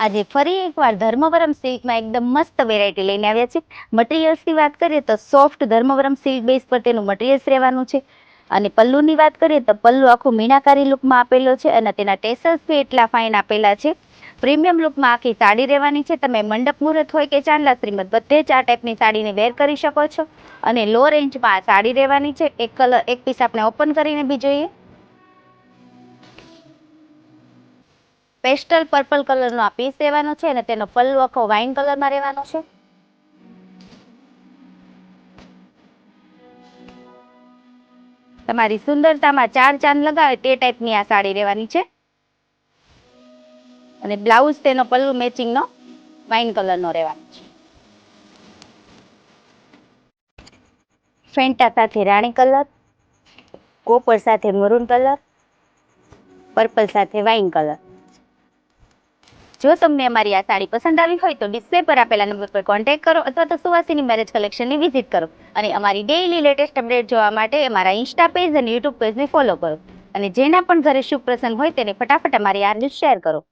આજે ફરી એકવાર ધર્મવરમ સિલ્કમાં એકદમ મસ્ત વેરાયટી લઈને આવ્યા છે. મટીરિયલ્સની વાત કરીએ તો સોફ્ટ ધર્મવરમ સિલ્ક બેઝ પર તેનું મટીરિયલ્સ રહેવાનું છે. અને પલ્લુની વાત કરીએ તો પલ્લુ આખું મીનાકારી લુકમાં આપેલો છે અને તેના ટેસલ્સ બી એટલા ફાઇન આપેલા છે. પ્રીમિયમ લુકમાં આખી સાડી રહેવાની છે. તમે મંડપ મુહૂર્ત હોય કે ચાંદલા શ્રીમત બધે જ આ ટાઈપની સાડીને વેર કરી શકો છો. અને લો રેન્જમાં આ સાડી રહેવાની છે. એક પીસ આપણે ઓપન કરીને બી જોઈએ. પેસ્ટલ પર્પલ કલરનો આ પીસ રહેવાનો છે અને તેનો પલ્લુ આખો વાઇન કલરમાં રહેવાનો છે. તમારી સુંદરતામાં ચાર ચાંદ લગાવે તે ટાઈપની આ સાડી રહેવાની છે. અને બ્લાઉઝ તેનો પલ્લુ મેચિંગનો વાઇન કલરનો રહેવાનો છે. ફેન્ટા સાથે રાણી કલર, કોપર સાથે મરૂન કલર, પર્પલ સાથે વાઇન કલર. જો તમને અમારી આ સાડી પસંદ આવી હોય તો ડિસ્પ્લે પર આપેલા નંબર પર કોન્ટેક્ટ કરો અથવા તો સુવાસીની મેરેજ કલેક્શનની વિઝિટ કરો. અને અમારી ડેઇલી લેટેસ્ટ અપડેટ જોવા માટે અમારા ઇન્સ્ટા પેજ અને યુટ્યુબ પેજને ફોલો કરો. અને જેના પણ ઘરે શુભ પ્રસંગ હોય તેને ફટાફટ અમારી આ ન્યૂઝ શેર કરો.